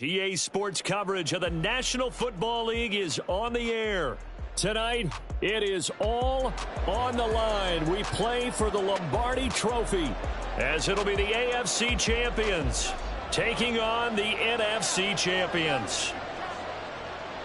PA Sports coverage of the National Football League is on the air. Tonight, it is all on the line. We play for the Lombardi Trophy, as it'll be the AFC champions taking on the NFC champions.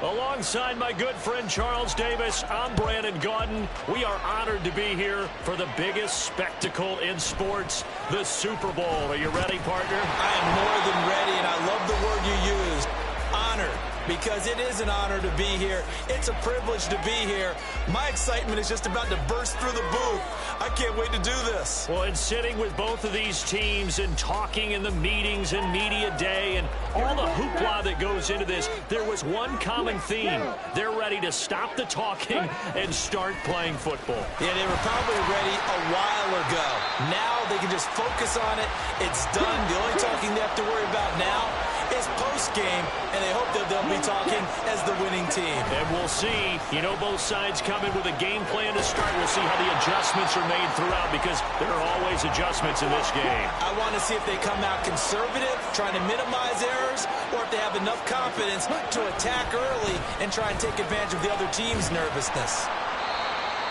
Alongside my good friend Charles Davis, I'm Brandon Gaudin. We are honored to be here for the biggest spectacle in sports, the Super Bowl. Are you ready, partner? I am more than ready, and I love the word you used, honored, because it is an honor to be here. It's a privilege to be here. My excitement is just about to burst through the booth. I can't wait to do this. Well, and sitting with both of these teams and talking in the meetings and media day and all the hoopla that goes into this, there was one common theme. They're ready to stop the talking and start playing football. Yeah, they were probably ready a while ago. Now they can just focus on it. It's done. The only talking they have to worry about now is post-game, and they hope that they'll be talking as the winning team. And we'll see. You know, both sides come in with a game plan to start. We'll see how the adjustments are made throughout, because there are always adjustments in this game. I want to see if they come out conservative, trying to minimize errors, or if they have enough confidence to attack early and try and take advantage of the other team's nervousness.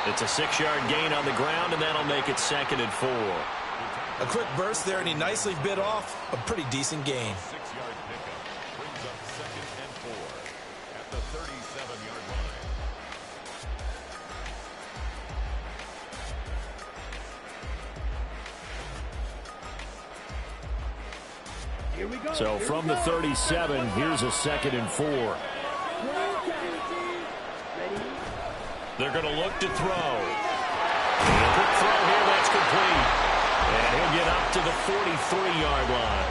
It's a 6-yard gain on the ground, and that'll make it 2nd and 4. A quick burst there, and he nicely bit off a pretty decent gain. 6-yard pickup brings up 2nd and 4 at the 37-yard line. Here we go. So from the 37, here's a 2nd and 4. They're going to look to throw. A quick throw here, that's complete. And he'll get up to the 43-yard line.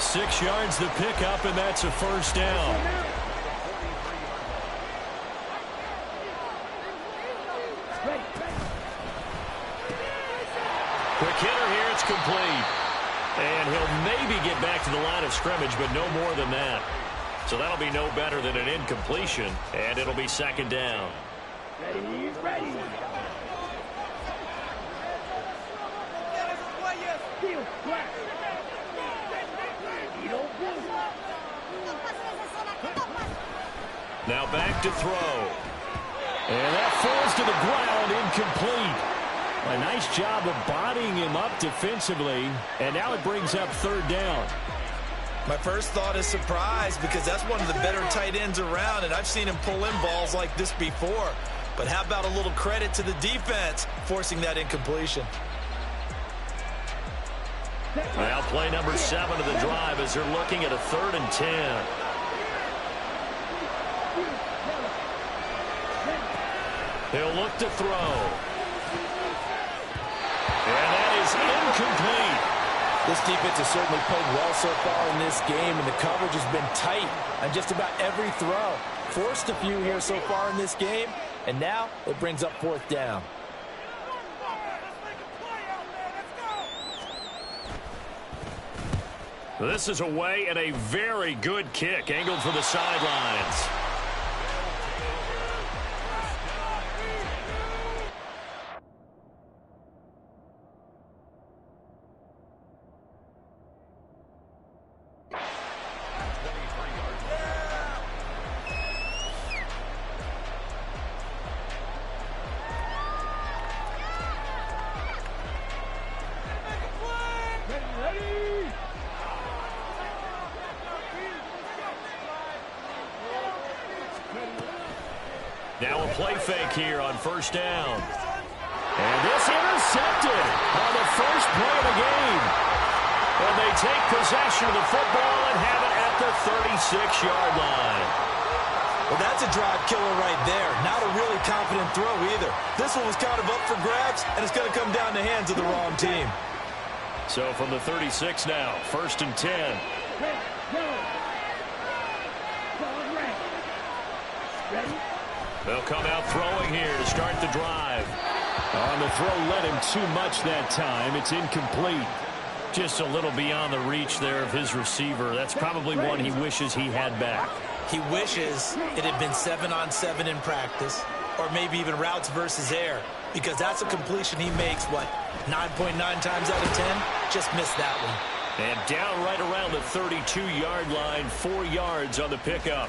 6 yards the pickup, and that's a first down. Quick hitter here, it's complete. And he'll maybe get back to the line of scrimmage, but no more than that. So that'll be no better than an incompletion, and it'll be 2nd down. Ready. Now back to throw. And that falls to the ground, incomplete. A nice job of bodying him up defensively, and now it brings up 3rd down. My first thought is surprise, because that's one of the better tight ends around, and I've seen him pull in balls like this before. But how about a little credit to the defense forcing that incompletion? Well, play number 7 of the drive as they're looking at a 3rd and 10. He'll look to throw. And that is incomplete. This defense has certainly played well so far in this game, and the coverage has been tight on just about every throw. Forced a few here so far in this game, and now it brings up 4th down. This is away, and a very good kick angled for the sidelines. Now a play fake here on 1st down. And this intercepted on the first play of the game. And they take possession of the football and have it at the 36-yard line. Well, that's a drive killer right there. Not a really confident throw either. This one was kind of up for grabs, and it's going to come down the hands of the wrong team. So from the 36 now, 1st and 10. Ready? They'll come out throwing here to start the drive. On the throw, led him too much that time. It's incomplete. Just a little beyond the reach there of his receiver. That's probably one he wishes he had back. He wishes it had been 7-on-7 in practice, or maybe even routes versus air, because that's a completion he makes, 9.9 times out of 10? Just missed that one. And down right around the 32-yard line, 4 yards on the pickup.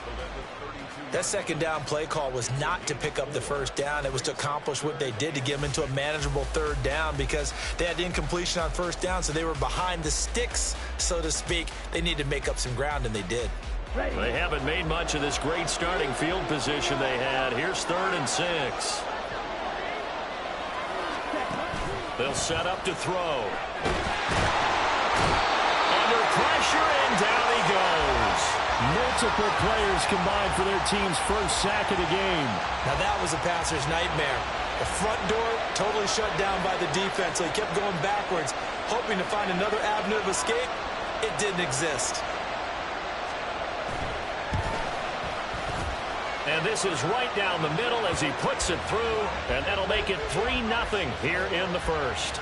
That second down play call was not to pick up the first down. It was to accomplish what they did, to get them into a manageable third down, because they had incompletion on first down, so they were behind the sticks, so to speak. They needed to make up some ground, and they did. They haven't made much of this great starting field position they had. Here's 3rd and 6. They'll set up to throw. Under pressure, and down he goes. Multiple players combined for their team's first sack of the game. Now that was a passer's nightmare. The front door totally shut down by the defense, so he kept going backwards, hoping to find another avenue of escape. It didn't exist. And this is right down the middle as he puts it through, and that'll make it 3-0 here in the first.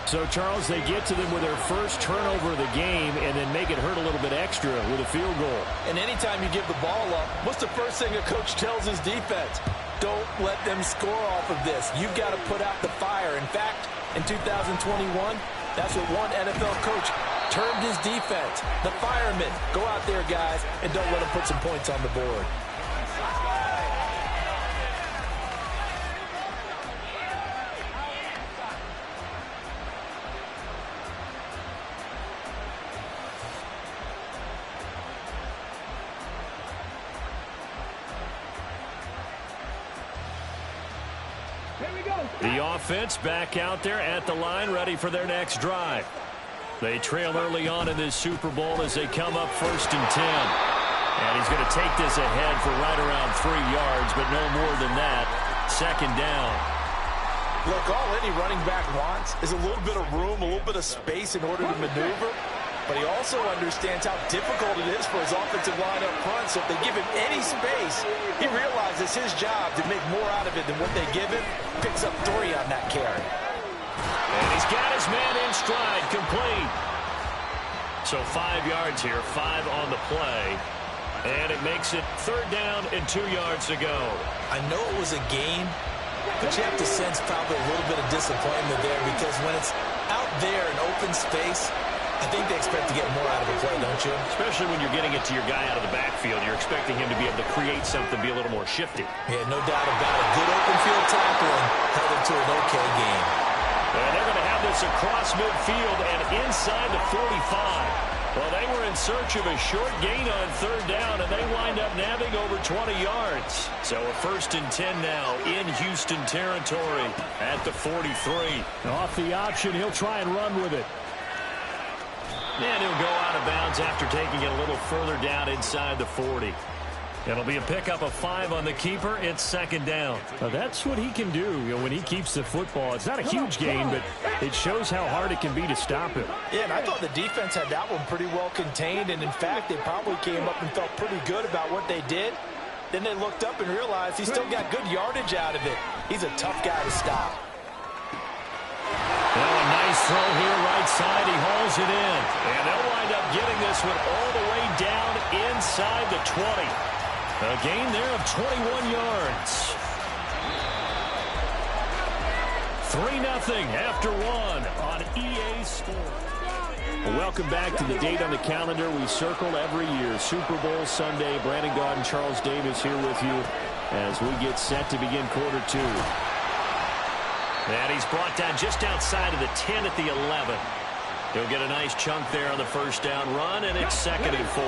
So, Charles, they get to them with their first turnover of the game and then make it hurt a little bit extra with a field goal. And anytime you give the ball up, what's the first thing a coach tells his defense? Don't let them score off of this. You've got to put out the fire. In fact, in 2021, that's what one NFL coach termed his defense. The firemen. Go out there, guys, and don't let them put some points on the board. The offense back out there at the line, ready for their next drive. They trail early on in this Super Bowl as they come up 1st and 10. And he's going to take this ahead for right around 3 yards, but no more than that. 2nd down. Look, all any running back wants is a little bit of room, a little bit of space in order to maneuver. But he also understands how difficult it is for his offensive line up front. So if they give him any space, he realizes his job to make more out of it than what they give him. Picks up 3 on that carry. And he's got his man in stride, complete. So 5 yards here, 5 on the play. And it makes it 3rd down and 2 yards to go. I know it was a game, but you have to sense probably a little bit of disappointment there, because when it's out there in open space, I think they expect to get more out of the play, don't you? Especially when you're getting it to your guy out of the backfield. You're expecting him to be able to create something, be a little more shifty. Yeah, no doubt about it. Good open field tackling held him to an okay game. And they're going to have this across midfield and inside the 45. Well, they were in search of a short gain on 3rd down, and they wind up nabbing over 20 yards. So a 1st and 10 now in Houston territory at the 43. Off the option, he'll try and run with it. And he'll go out of bounds after taking it a little further down inside the 40. It'll be a pickup of 5 on the keeper. It's 2nd down. Now that's what he can do, when he keeps the football. It's not a huge gain, but it shows how hard it can be to stop him. Yeah, and I thought the defense had that one pretty well contained. And, in fact, they probably came up and felt pretty good about what they did. Then they looked up and realized he still got good yardage out of it. He's a tough guy to stop. Well, a nice throw here right side. He hauls it in. And they'll wind up getting this one all the way down inside the 20. A gain there of 21 yards. 3-0 after 1 on EA Sports. Welcome back to the date on the calendar we circle every year. Super Bowl Sunday. Brandon Gaudin, Charles Davis here with you as we get set to begin quarter 2. And he's brought down just outside of the 10 at the 11. He'll get a nice chunk there on the first down run, and it's 2nd and 4.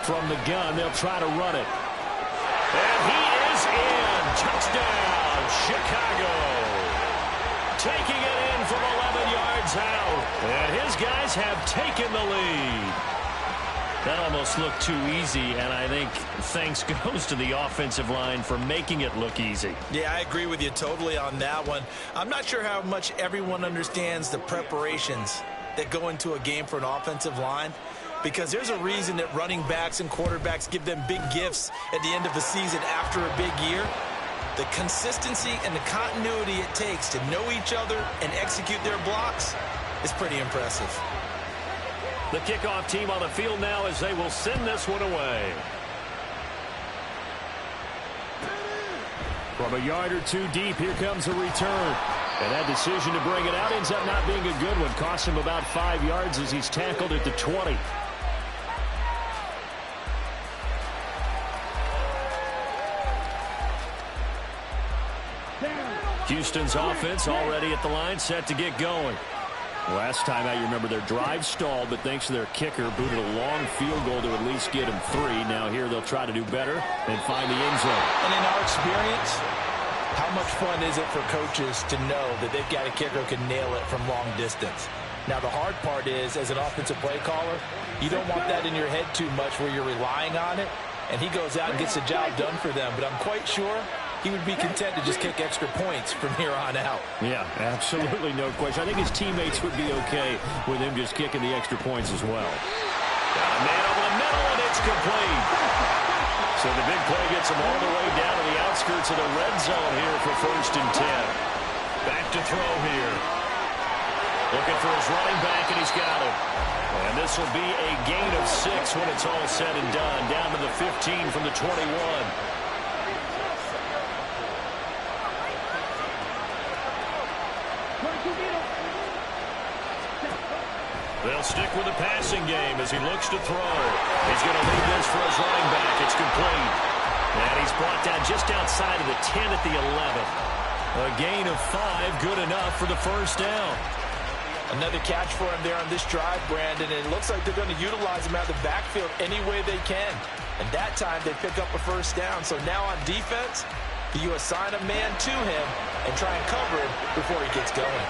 From the gun, they'll try to run it. And he is in. Touchdown, Chicago. Taking it in from 11 yards out. And his guys have taken the lead. That almost looked too easy, and I think thanks goes to the offensive line for making it look easy. Yeah, I agree with you totally on that one. I'm not sure how much everyone understands the preparations that go into a game for an offensive line, because there's a reason that running backs and quarterbacks give them big gifts at the end of the season after a big year. The consistency and the continuity it takes to know each other and execute their blocks is pretty impressive. The kickoff team on the field now as they will send this one away. From a yard or two deep, here comes a return. And that decision to bring it out ends up not being a good one. Cost him about 5 yards as he's tackled at the 20. Houston's offense already at the line, set to get going. Last time out, you remember their drive stalled, but thanks to their kicker, booted a long field goal to at least get him 3. Now here they'll try to do better and find the end zone. And in our experience, how much fun is it for coaches to know that they've got a kicker who can nail it from long distance? Now, the hard part is, as an offensive play caller, you don't want that in your head too much where you're relying on it, and he goes out and gets the job done for them. But I'm quite sure he would be content to just kick extra points from here on out. Yeah, absolutely no question. I think his teammates would be okay with him just kicking the extra points as well. Got a man over the middle, and it's complete. So the big play gets him all the way down to the outskirts of the red zone here for 1st and 10. Back to throw here. Looking for his running back, and he's got it. And this will be a gain of 6 when it's all said and done. Down to the 15 from the 21. They'll stick with the passing game as he looks to throw. He's going to leave this for his running back. It's complete. And he's brought down just outside of the 10 at the 11. A gain of 5, good enough for the 1st down. Another catch for him there on this drive, Brandon, and it looks like they're going to utilize him out of the backfield any way they can. And that time they pick up a 1st down. So now on defense, you assign a man to him and try and cover him before he gets going.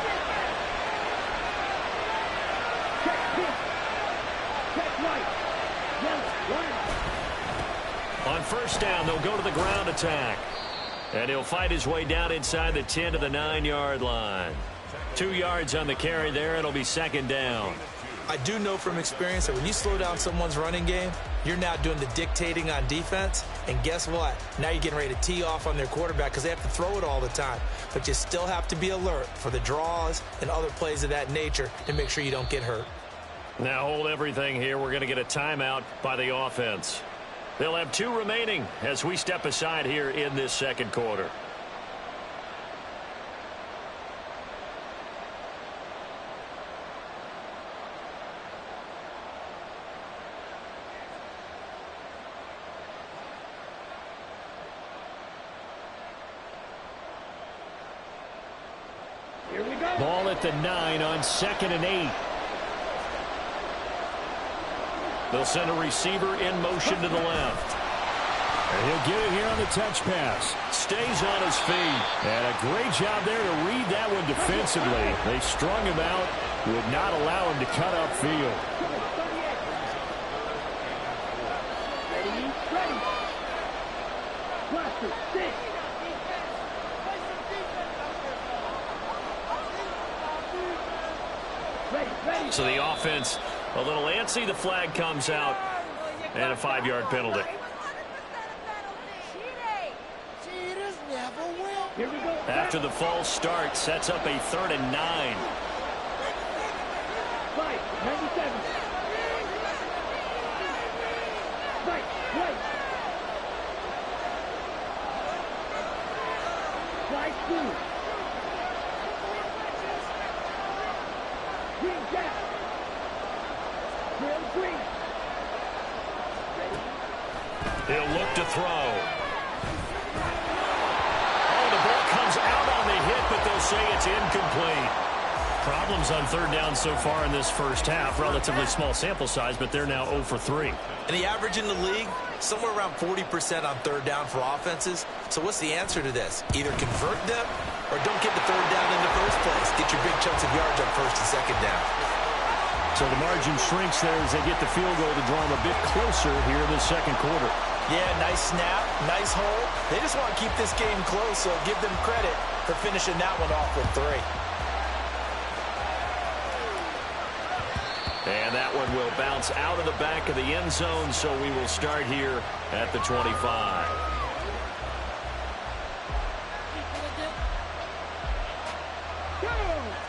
On 1st down, they'll go to the ground attack. And he'll fight his way down inside the 10 to the 9-yard line. 2 yards on the carry there. It'll be 2nd down. I do know from experience that when you slow down someone's running game, you're now doing the dictating on defense. And guess what? Now you're getting ready to tee off on their quarterback because they have to throw it all the time. But you still have to be alert for the draws and other plays of that nature to make sure you don't get hurt. Now hold everything here. We're going to get a timeout by the offense. They'll have 2 remaining as we step aside here in this 2nd quarter. Here we go. Ball at the 9 on 2nd and 8. They'll send a receiver in motion to the left. And he'll get it here on the touch pass. Stays on his feet. And a great job there to read that one defensively. They strung him out, would not allow him to cut upfield. Ready, ready. Cluster, 6. Ready, ready. So the offense a little antsy. The flag comes out and a 5-yard penalty. Here we go. After the false start, sets up a 3rd and 9. 5, 97. Right, right. Slide 2. Green jack. Green. He'll look to throw. Oh, the ball comes out on the hit, but they'll say it's incomplete. Problems on 3rd down so far in this 1st half. Relatively small sample size, but they're now 0 for 3. And the average in the league, somewhere around 40% on 3rd down for offenses. So what's the answer to this? Either convert them or don't get the 3rd down in the first place. Get your big chunks of yards on 1st and 2nd down. So the margin shrinks there as they get the field goal to draw them a bit closer here in the 2nd quarter. Yeah, nice snap, nice hole. They just want to keep this game close, so give them credit for finishing that one off with 3. And that one will bounce out of the back of the end zone, so we will start here at the 25.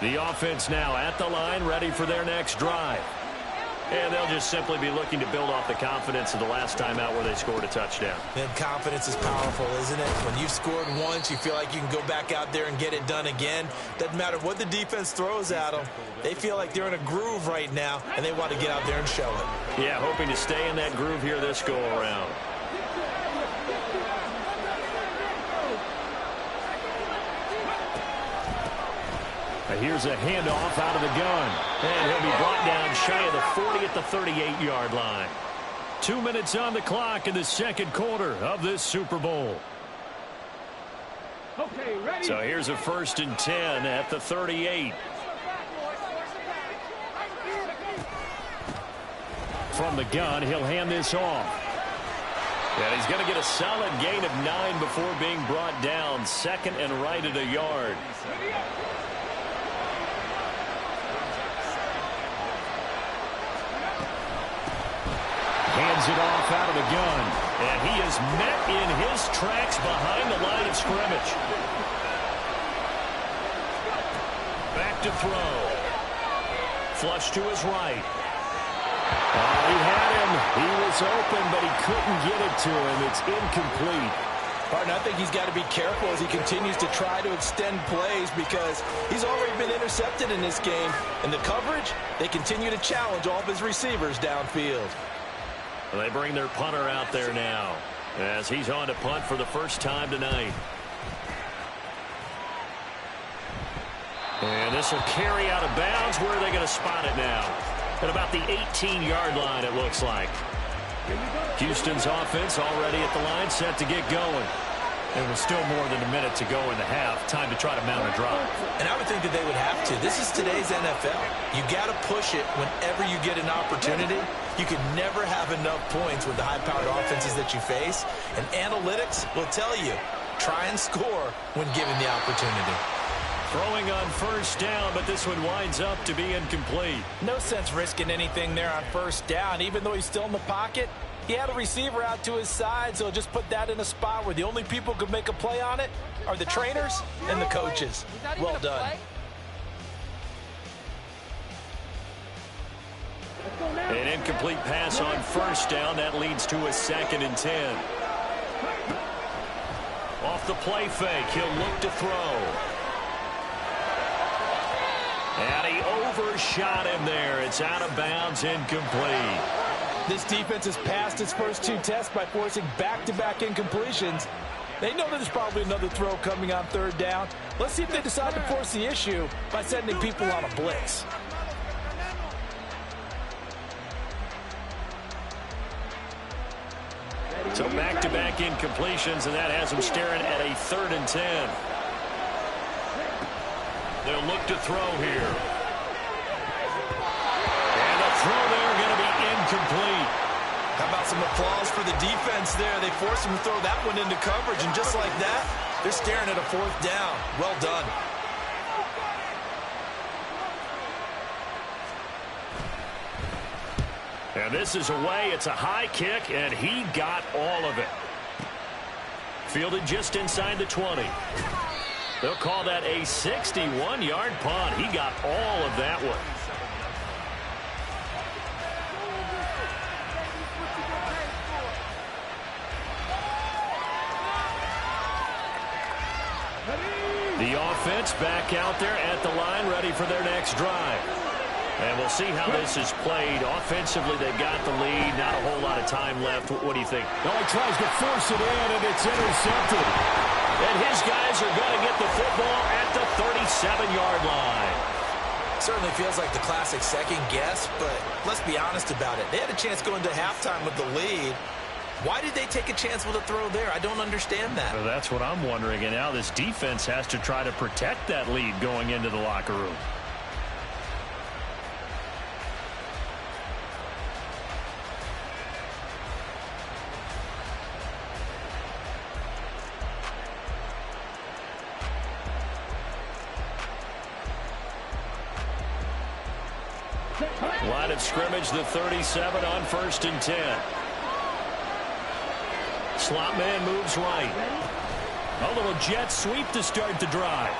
The offense now at the line, ready for their next drive. And they'll just simply be looking to build off the confidence of the last time out where they scored a touchdown. And confidence is powerful, isn't it? When you've scored once, you feel like you can go back out there and get it done again. Doesn't matter what the defense throws at them. They feel like they're in a groove right now, and they want to get out there and show it. Yeah, hoping to stay in that groove here this go-around. Here's a handoff out of the gun. And he'll be brought down shy of the 40 at the 38-yard line. 2 minutes on the clock in the second quarter of this Super Bowl. Okay, ready? So here's a 1st and 10 at the 38. From the gun, he'll hand this off. And he's going to get a solid gain of 9 before being brought down. 2nd and right at a yard. Hands it off out of the gun. And he is met in his tracks behind the line of scrimmage. Back to throw. Flush to his right. He had him. He was open, but he couldn't get it to him. It's incomplete. Pardon, I think he's got to be careful as he continues to try to extend plays because he's already been intercepted in this game. And the coverage, they continue to challenge all of his receivers downfield. Well, they bring their punter out there now as he's on to punt for the first time tonight. And this will carry out of bounds. Where are they going to spot it now? At about the 18-yard line, it looks like. Houston's offense already at the line, set to get going. And with still more than a minute to go in the half, time to try to mount a drive. And I would think that they would have to. This is today's NFL. You got to push it whenever you get an opportunity. You can never have enough points with the high-powered offenses that you face. And analytics will tell you, try and score when given the opportunity. Throwing on 1st down, but this one winds up to be incomplete. No sense risking anything there on 1st down. Even though he's still in the pocket, he had a receiver out to his side, so just put that in a spot where the only people who could make a play on it are the trainers and the coaches. Well done. An incomplete pass on 1st down. That leads to a 2nd and 10. Off the play fake, he'll look to throw. And he overshot him there. It's out of bounds, incomplete. This defense has passed its first 2 tests by forcing back-to-back incompletions. They know there's probably another throw coming on 3rd down. Let's see if they decide to force the issue by sending people on a blitz. So back-to-back incompletions, and that has them staring at a 3rd and 10. They'll look to throw here. And the throw there going to be incomplete. How about some applause for the defense there? They forced him to throw that one into coverage, and just like that, they're staring at a 4th down. Well done. And this is away. It's a high kick, and he got all of it. Fielded just inside the 20. They'll call that a 61-yard punt. He got all of that one. The offense back out there at the line, ready for their next drive. And we'll see how this is played. Offensively, they've got the lead. Not a whole lot of time left. What do you think? Oh, he tries to force it in, and it's intercepted. And his guys are going to get the football at the 37-yard line. Certainly feels like the classic second guess, but let's be honest about it. They had a chance going to halftime with the lead. Why did they take a chance with a throw there? I don't understand that. Well, that's what I'm wondering. And now this defense has to try to protect that lead going into the locker room. Line of scrimmage, the 37 on 1st and 10. Slot man moves right. A little jet sweep to start the drive.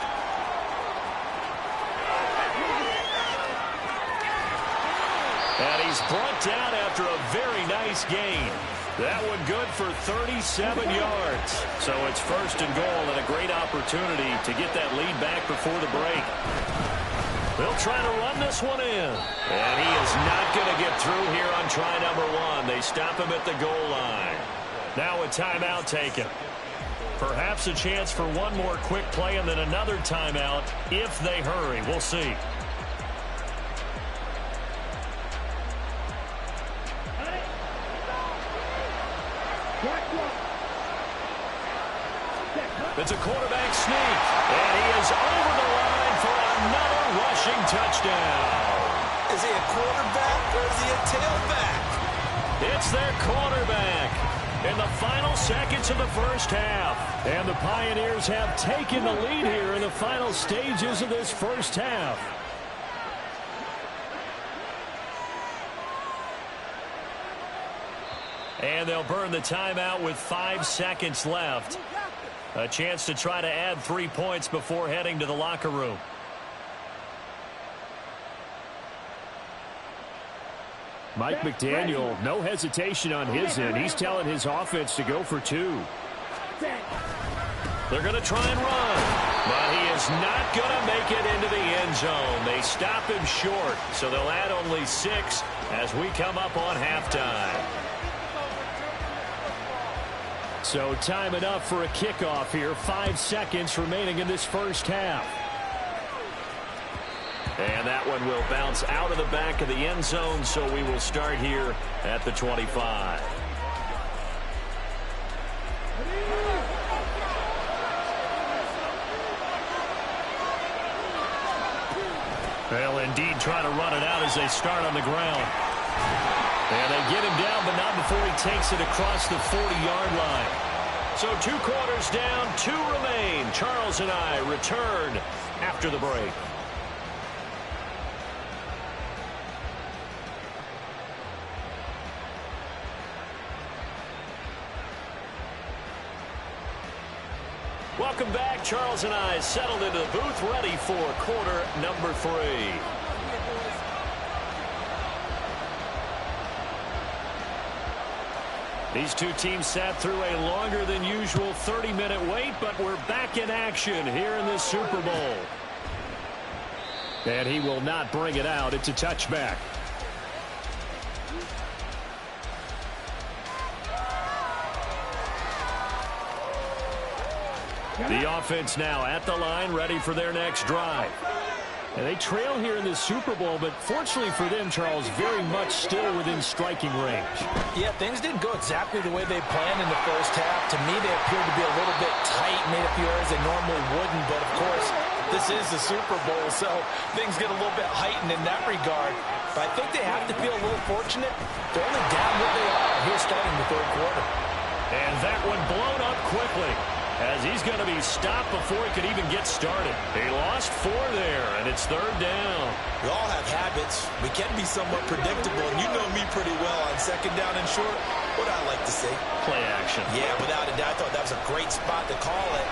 And he he's brought down after a very nice gain. That one good for 37 yards. So it's first and goal and a great opportunity to get that lead back before the break. They'll try to run this one in. And he is not going to get through here on try number 1. They stop him at the goal line. Now a timeout taken. Perhaps a chance for one more quick play and then another timeout if they hurry. We'll see. It's a quarterback sneak. And he is over the line for another rushing touchdown. Is he a quarterback or is he a tailback? It's their quarterback in the final seconds of the first half. And the Pioneers have taken the lead here in the final stages of this first half. And they'll burn the timeout with 5 seconds left. A chance to try to add 3 points before heading to the locker room. Mike McDaniel, no hesitation on his end. He's telling his offense to go for 2. They're going to try and run, but he is not going to make it into the end zone. They stop him short, so they'll add only 6 as we come up on halftime. So time enough for a kickoff here. 5 seconds remaining in this first half. And that one will bounce out of the back of the end zone, so we will start here at the 25. They'll indeed try to run it out as they start on the ground. And they get him down, but not before he takes it across the 40-yard line. So 2 quarters down, 2 remain. Charles and I return after the break. Welcome back. Charles and I settled into the booth, ready for quarter number 3. These two teams sat through a longer than usual 30-minute wait, but we're back in action here in this Super Bowl. And he will not bring it out. It's a touchback. The offense now at the line, ready for their next drive. And they trail here in the Super Bowl, but fortunately for them, Charles, very much still within striking range. Yeah, things didn't go exactly the way they planned in the first half. To me, they appeared to be a little bit tight, made a few errors they normally wouldn't. But, of course, this is the Super Bowl, so things get a little bit heightened in that regard. But I think they have to feel a little fortunate. They're only down what they are here starting the third quarter. And that one blown up quickly, as he's going to be stopped before he could even get started. He lost 4 there, and it's third down. We all have habits. We can be somewhat predictable, and you know me pretty well on second down and short. What I like to say? Play action. Yeah, without a doubt. I thought that was a great spot to call it.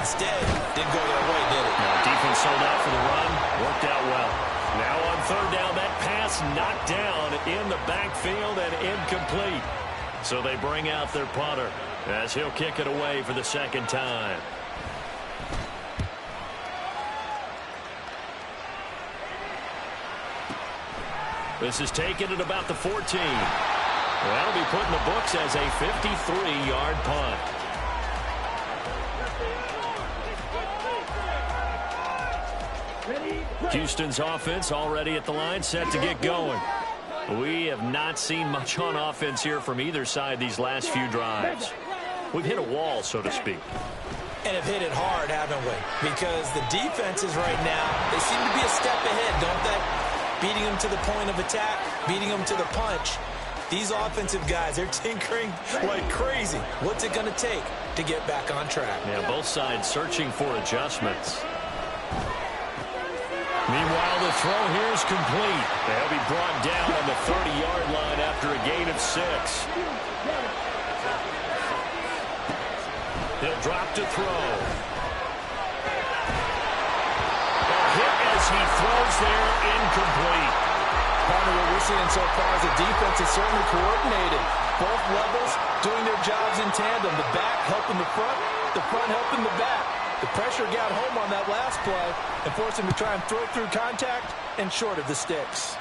Instead, didn't go their way, did it? Now, defense sold out for the run. Worked out well. Now on third down, that pass knocked down in the backfield and incomplete. So they bring out their punter as he'll kick it away for the second time. This is taken at about the 14. That'll be put in the books as a 53-yard punt. Houston's offense already at the line, set to get going. We have not seen much on offense here from either side these last few drives. We've hit a wall, so to speak. And have hit it hard, haven't we? Because the defenses right now, they seem to be a step ahead, don't they? Beating them to the point of attack, beating them to the punch. These offensive guys, they're tinkering like crazy. What's it going to take to get back on track? Yeah, both sides searching for adjustments. Meanwhile, the throw here is complete. They'll be brought down on the 30-yard line after a gain of 6. He'll drop to throw. A hit as he throws there, incomplete. Partner, what we're seeing so far is the defense is certainly coordinated. Both levels doing their jobs in tandem. The back helping the front helping the back. The pressure got home on that last play and forced him to try and throw through contact and short of the sticks.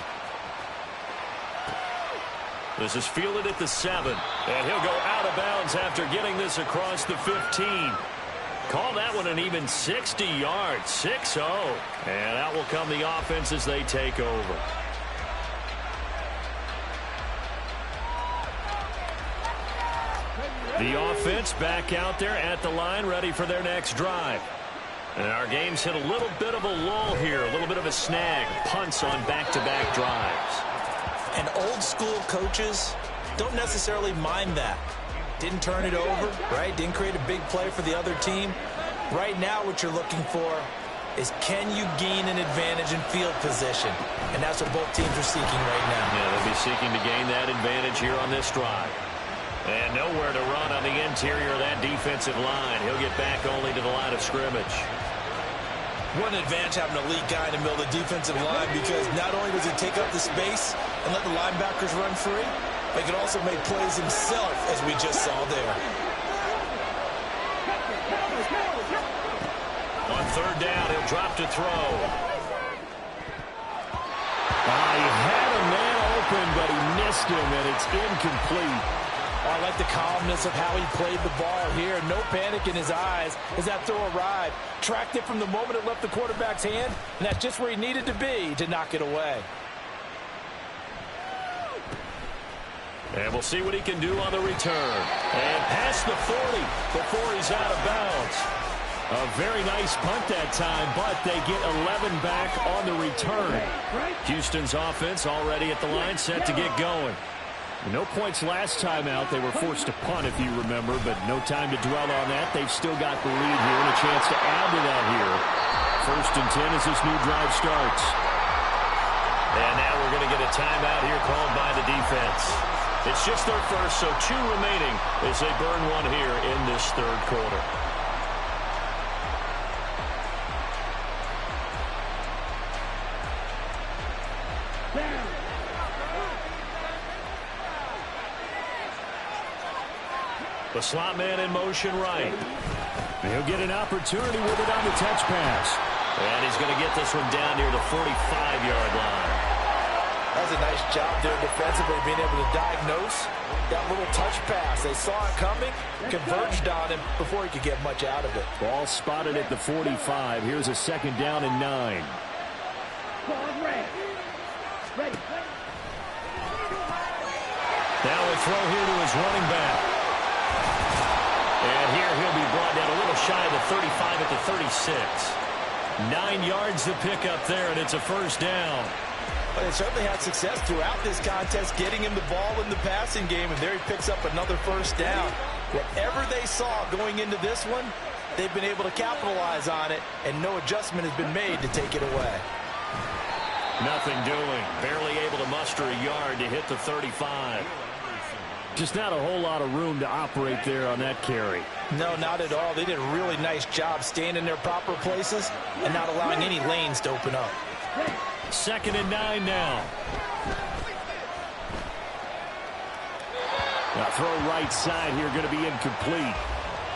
This is fielded at the 7, and he'll go out of bounds after getting this across the 15. Call that one an even 60 yards, 6-0. And out will come the offense as they take over. The offense back out there at the line, ready for their next drive. And our game's hit a little bit of a lull here, a little bit of a snag. Punts on back-to-back drives. And old-school coaches don't necessarily mind that. Didn't turn it over, right? Didn't create a big play for the other team. Right now what you're looking for is, can you gain an advantage in field position? And that's what both teams are seeking right now. Yeah, they'll be seeking to gain that advantage here on this drive. And nowhere to run on the interior of that defensive line. He'll get back only to the line of scrimmage. What an advantage having an elite guy in the middle of the defensive line, because not only does he take up the space and let the linebackers run free, but he can also make plays himself, as we just saw there. On third down, he'll drop to throw. He had a man open, but he missed him, and it's incomplete. I like the calmness of how he played the ball here. No panic in his eyes as that throw arrived. Tracked it from the moment it left the quarterback's hand, and that's just where he needed to be to knock it away. And we'll see what he can do on the return. And past the 40 before he's out of bounds. A very nice punt that time, but they get 11 back on the return. Houston's offense already at the line, set to get going. No points last time out. They were forced to punt, if you remember, but no time to dwell on that. They've still got the lead here and a chance to add to that here. 1st and 10 as this new drive starts. And now we're going to get a timeout here called by the defense. It's just their first, so 2 remaining as they burn one here in this third quarter. The slot man in motion right. He'll get an opportunity with it on the touch pass. And he's going to get this one down near the 45-yard line. That was a nice job there defensively, being able to diagnose that little touch pass. They saw it coming, converged on him before he could get much out of it. Ball spotted at the 45. Here's a 2nd down and 9. Now a throw here to his running back. And here he'll be brought down a little shy of the 35 at the 36. 9 yards to pick up there, and it's a 1st down. But they certainly had success throughout this contest, getting him the ball in the passing game, and there he picks up another 1st down. Whatever they saw going into this one, they've been able to capitalize on it, and no adjustment has been made to take it away. Nothing doing. Barely able to muster a yard to hit the 35. Just not a whole lot of room to operate there on that carry. No, not at all. They did a really nice job staying in their proper places and not allowing any lanes to open up. 2nd and 9 now. Now throw right side here, going to be incomplete.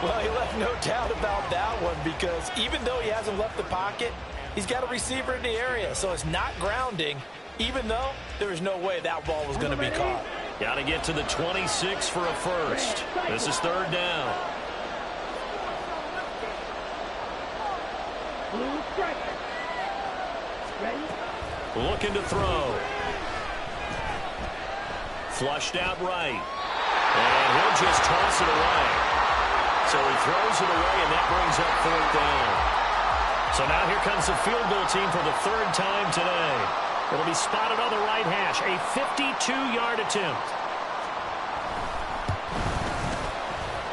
Well, he left no doubt about that one, because even though he hasn't left the pocket, he's got a receiver in the area, so it's not grounding, even though there was no way that ball was going to be caught. Got to get to the 26 for a 1st. This is 3rd down. Looking to throw. Flushed out right. And he'll just toss it away. So he throws it away, and that brings up 4th down. So now here comes the field goal team for the 3rd time today. It'll be spotted on the right hash. A 52-yard attempt.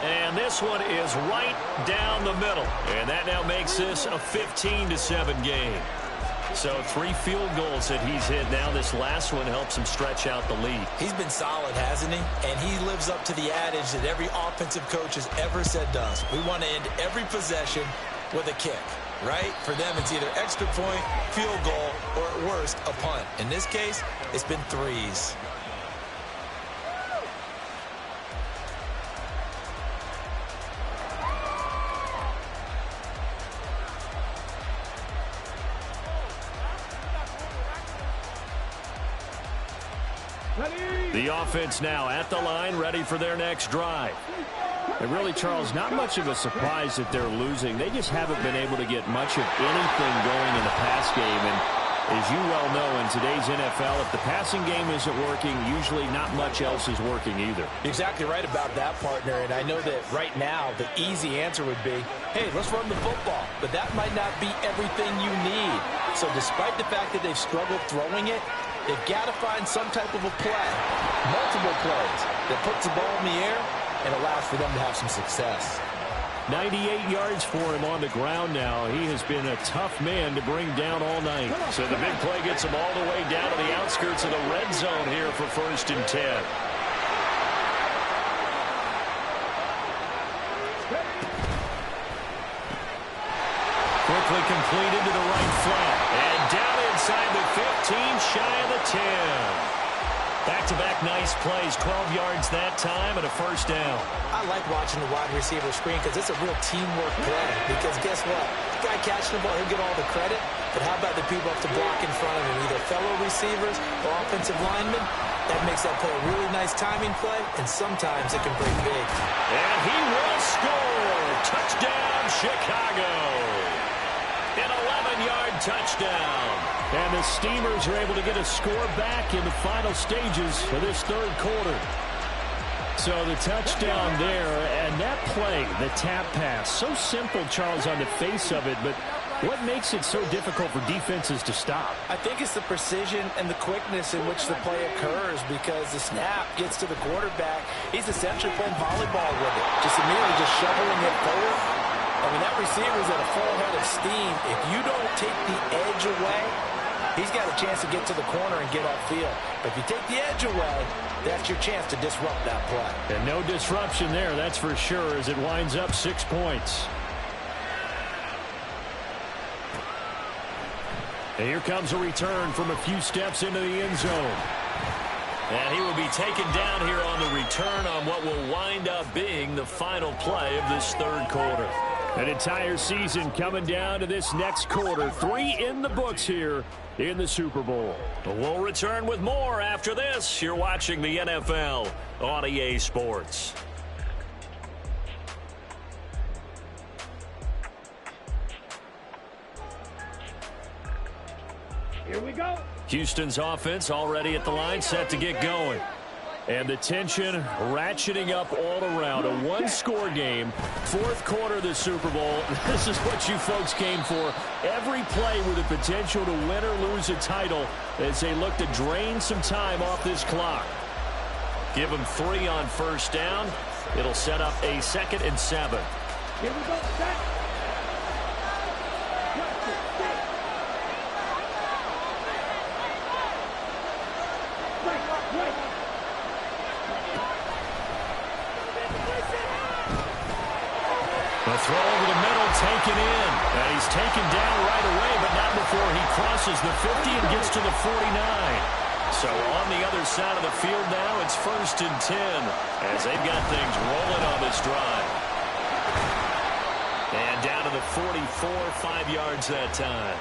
And this one is right down the middle. And that now makes this a 15-7 game. So 3 field goals that he's hit now. This last one helps him stretch out the lead. He's been solid, hasn't he? And he lives up to the adage that every offensive coach has ever said does. We want to end every possession with a kick. right? For them, it's either extra point, field goal, or at worst, a punt. In this case, it's been threes. The offense now at the line, ready for their next drive. And really, Charles, not much of a surprise that they're losing. They just haven't been able to get much of anything going in the pass game. And as you well know, in today's NFL, if the passing game isn't working, usually not much else is working either. You're exactly right about that, partner. And I know that right now the easy answer would be, hey, let's run the football. But that might not be everything you need. So despite the fact that they've struggled throwing it, they've got to find some type of a play, multiple plays, that puts the ball in the air and allows for them to have some success. 98 yards for him on the ground now. He has been a tough man to bring down all night. So the big play gets him all the way down to the outskirts of the red zone here for 1st and 10. Quickly completed to the right flat. And down inside the 15, shy of the 10. Back-to-back nice plays, 12 yards that time and a 1st down. I like watching the wide receiver screen because it's a real teamwork play. Because guess what? The guy catching the ball, he'll get all the credit. But how about the people up to block in front of him, either fellow receivers or offensive linemen? That makes that play a really nice timing play, and sometimes it can break big. And he will score. Touchdown, Chicago. An 11-yard touchdown. And the Steamers are able to get a score back in the final stages of this 3rd quarter. So the touchdown there, and that play, the tap pass, so simple, Charles, on the face of it, but what makes it so difficult for defenses to stop? I think it's the precision and the quickness in which the play occurs, because the snap gets to the quarterback. He's essentially playing volleyball with it, just immediately just shoveling it forward. I mean, that receiver's at a full head of steam. If you don't take the edge away, he's got a chance to get to the corner and get upfield. But if you take the edge away, that's your chance to disrupt that play. And no disruption there, that's for sure, as it winds up 6 points. And here comes a return from a few steps into the end zone. And he will be taken down here on the return on what will wind up being the final play of this 3rd quarter. An entire season coming down to this next quarter. 3 in the books here in the Super Bowl. We'll return with more after this. You're watching the NFL on EA Sports. Here we go. Houston's offense already at the line, set to get going. And the tension ratcheting up all around. A 1-score game, 4th quarter of the Super Bowl. This is what you folks came for. Every play with the potential to win or lose a title as they look to drain some time off this clock. Give them 3 on 1st down. It'll set up a 2nd and 7. Here we go. Set. The throw over the middle, taken in. And he's taken down right away, but not before he crosses the 50 and gets to the 49. So on the other side of the field now, it's 1st and 10 as they've got things rolling on this drive. And down to the 44, 5 yards that time.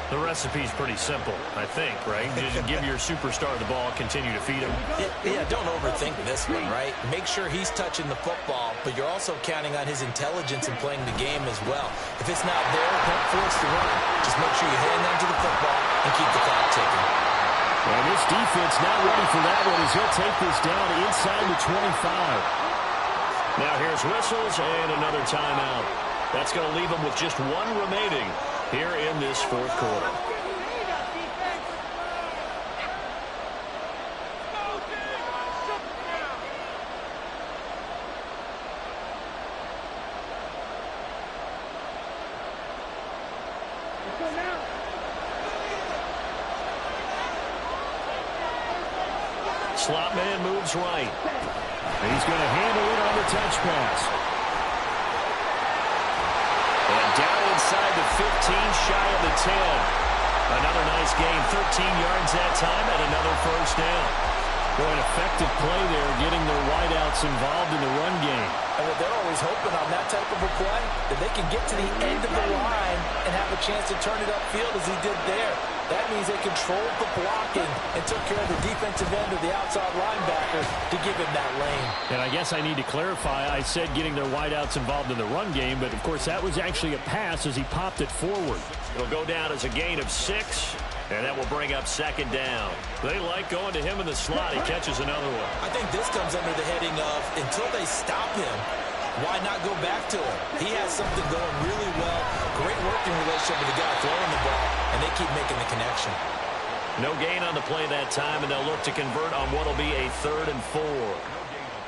The recipe's pretty simple, I think, right? Just give your superstar the ball, continue to feed him. Yeah, don't overthink this one, right? Make sure he's touching the football, but you're also counting on his intelligence in playing the game as well. If it's not there, don't force the run. Just make sure you hand on to the football and keep the clock ticking. And this defense not ready for that one as he'll take this down inside the 25. Now here's whistles and another timeout. That's going to leave him with just 1 remaining here in this 4th quarter. Let's go now. Slot man moves right. And he's going to handle it on the touch pass. And down inside the shy of the 10. Another nice gain, 13 yards that time, and another first down. Boy, an effective play there, getting their wideouts involved in the run game. And what they're always hoping on that type of a play, that they can get to the end of the line and have a chance to turn it upfield as he did there. That means they controlled the blocking and took care of the defensive end of the outside linebacker to give him that lane. And I guess I need to clarify, I said getting their wideouts involved in the run game, but of course that was actually a pass as he popped it forward. It'll go down as a gain of 6. And that will bring up second down. They like going to him in the slot. He catches another one. I think this comes under the heading of, until they stop him, why not go back to him? He has something going really well. Great working relationship with the guy throwing the ball, and they keep making the connection. No gain on the play that time, and they'll look to convert on what will be a 3rd and 4.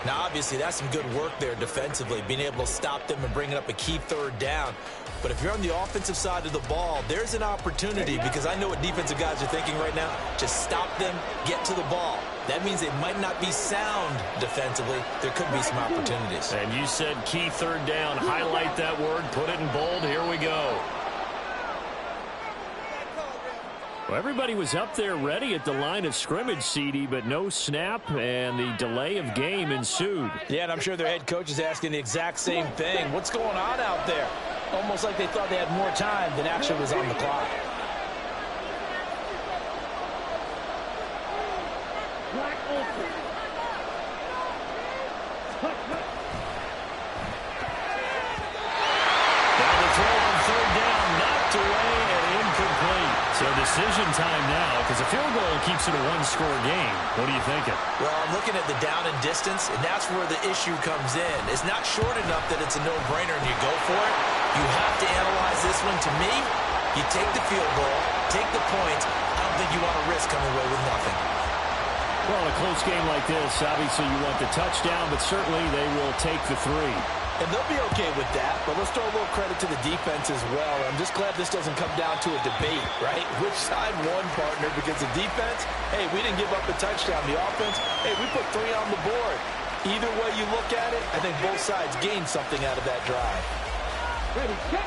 Now, obviously, that's some good work there defensively, being able to stop them and bringing up a key 3rd down. But if you're on the offensive side of the ball, there's an opportunity, because I know what defensive guys are thinking right now. Just stop them, get to the ball. That means they might not be sound defensively. There could be some opportunities. And you said key 3rd down. Highlight that word, put it in bold. Here we go. Well, everybody was up there ready at the line of scrimmage, CD, but no snap, and the delay of game ensued. Yeah, and I'm sure their head coach is asking the exact same thing. What's going on out there? Almost like they thought they had more time than actually was on the clock. Black open. Down the throw on 3rd down, knocked away and incomplete. So decision time now, because a field goal keeps it a 1-score game. What are you thinking? Well, I'm looking at the down and distance, and that's where the issue comes in. It's not short enough that it's a no-brainer and you go for it. You have to analyze this one. To me, you take the field goal, take the points. I don't think you want to risk coming away with nothing. Well, in a close game like this, obviously you want the touchdown, but certainly they will take the 3. And they'll be okay with that, but let's throw a little credit to the defense as well. I'm just glad this doesn't come down to a debate, right? Which side won, partner? Because the defense, hey, we didn't give up a touchdown. The offense, hey, we put 3 on the board. Either way you look at it, I think both sides gained something out of that drive.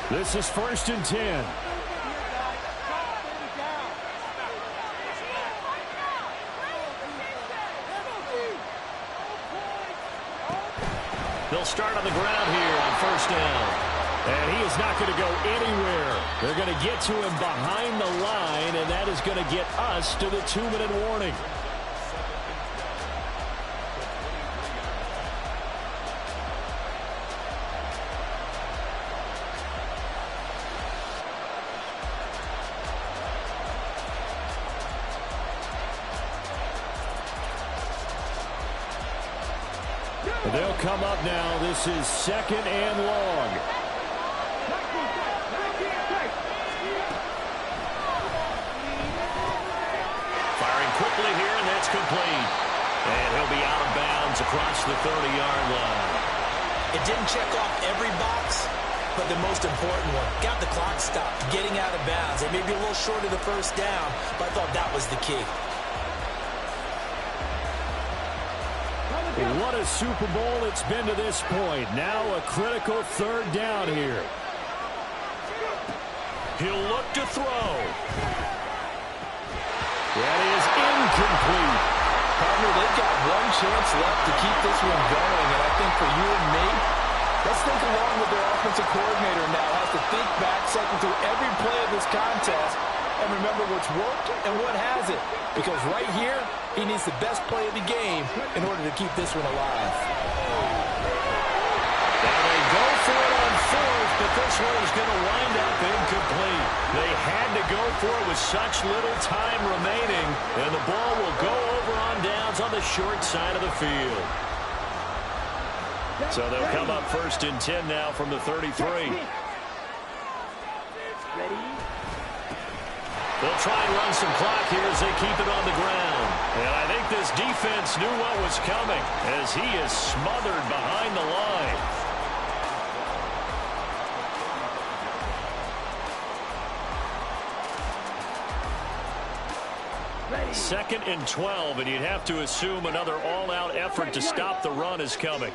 This is 1st and 10. They'll start on the ground here on 1st down. And he is not going to go anywhere. They're going to get to him behind the line, and that is going to get us to the 2-minute warning. They'll come up now. This is 2nd and long. Firing quickly here, and that's complete. And he'll be out of bounds across the 30-yard line. It didn't check off every box, but the most important one. Got the clock stopped, getting out of bounds. It may be a little short of the 1st down, but I thought that was the key. What a Super Bowl it's been to this point. Now a critical 3rd down here. He'll look to throw. That is incomplete. Partner, they've got one chance left to keep this one going, and I think for you and me, let's think along with their offensive coordinator now. Has to think back, cycle through every play of this contest, and remember what's worked and what hasn't. Because right here, he needs the best play of the game in order to keep this one alive. Now they go for it on 4th, but this one is going to wind up incomplete. They had to go for it with such little time remaining, and the ball will go over on downs on the short side of the field. So they'll come up 1st and 10 now from the 33. They'll try and run some clock here as they keep it on the ground. And I think this defense knew what was coming as he is smothered behind the line. 2nd and 12, and you'd have to assume another all-out effort to stop the run is coming.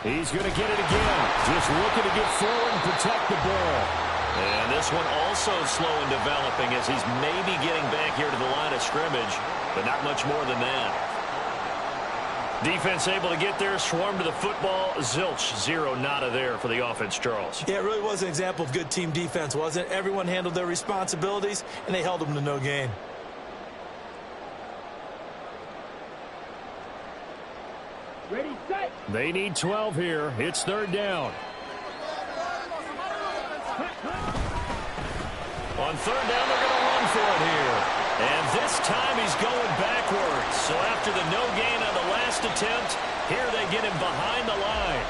He's going to get it again. Just looking to get forward and protect the ball. And this one also slow in developing as he's maybe getting back here to the line of scrimmage, but not much more than that. Defense able to get there, swarm to the football. Zilch, zero, nada there for the offense, Charles. Yeah, it really was an example of good team defense, wasn't it? Everyone handled their responsibilities, and they held them to no gain. Ready, set. They need 12 here. It's third down. On third down, they're going to run for it here. And this time he's going backwards. So after the no gain on the last attempt, here they get him behind the line.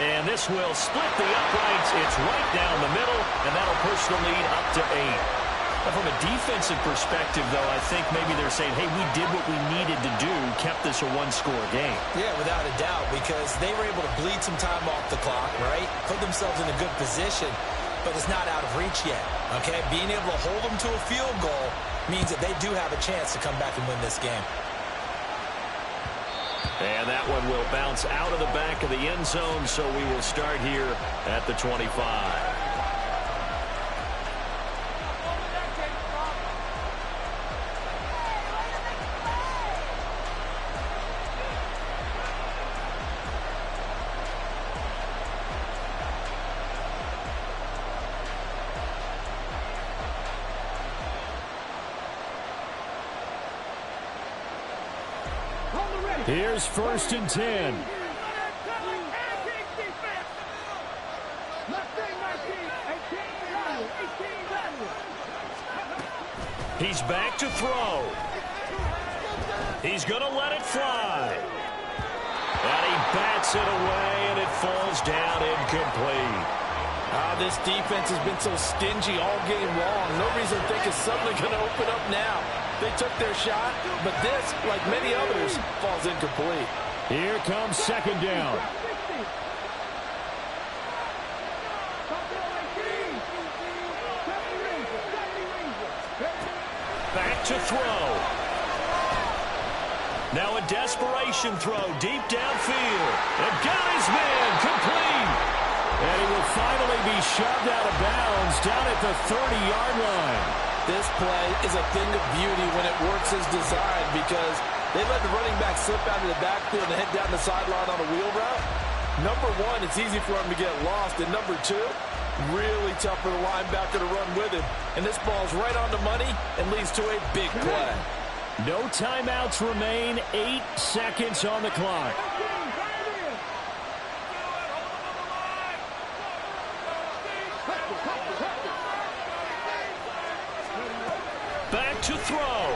And this will split the uprights. It's right down the middle, and that'll push the lead up to 8. Now, from a defensive perspective, though, I think maybe they're saying, hey, we did what we needed to do, kept this a one-score game. Yeah, without a doubt, because they were able to bleed some time off the clock, right? Put themselves in a good position, but it's not out of reach yet, okay? Being able to hold them to a field goal means that they do have a chance to come back and win this game. And that one will bounce out of the back of the end zone, so we will start here at the 25. Here's first and 10. He's back to throw. He's going to let it fly. And he bats it away, and it falls down incomplete. This defense has been so stingy all game long. No reason to think it's suddenly going to open up now. They took their shot, but this, like many others, falls incomplete. Here comes second down. Back to throw. Now a desperation throw deep downfield. And got his man complete. And he will finally be shoved out of bounds down at the 30-yard line. This play is a thing of beauty when it works as designed because they let the running back slip out of the backfield and head down the sideline on a wheel route. Number one, it's easy for him to get lost. And number two, really tough for the linebacker to run with him. And this ball's right on the money and leads to a big play. No timeouts remain. 8 seconds on the clock. Back to throw.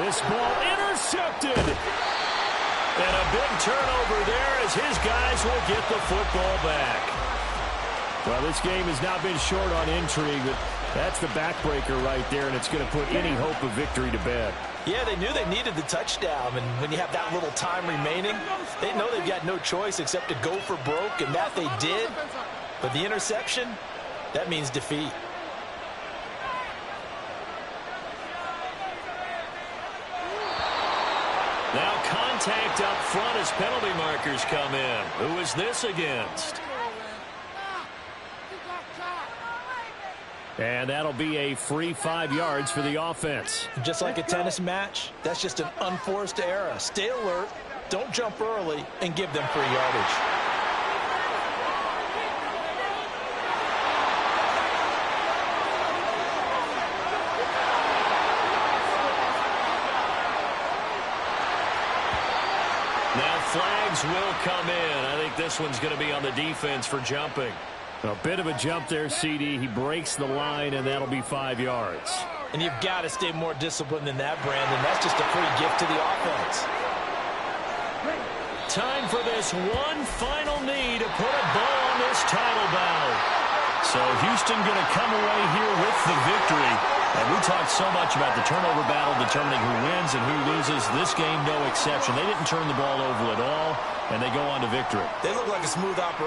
This ball intercepted. And a big turnover there as his guys will get the football back. Well, this game has not been short on intrigue, but that's the backbreaker right there, and it's going to put any hope of victory to bed. Yeah, they knew they needed the touchdown, and when you have that little time remaining, they know they've got no choice except to go for broke, and that they did. But the interception, that means defeat. Now contact up front as penalty markers come in. Who is this against? And that'll be a free 5 yards for the offense. Just like a tennis match, that's just an unforced error. Stay alert, don't jump early, and give them free yardage. Now flags will come in. I think this one's going to be on the defense for jumping. A bit of a jump there, CD. He breaks the line, and that'll be 5 yards. And you've got to stay more disciplined than that, Brandon. That's just a free gift to the offense. Time for this one final knee to put a bow on this title battle. So Houston going to come away here with the victory. And we talked so much about the turnover battle determining who wins and who loses. This game, no exception. They didn't turn the ball over at all, and they go on to victory. They look like a smooth operation.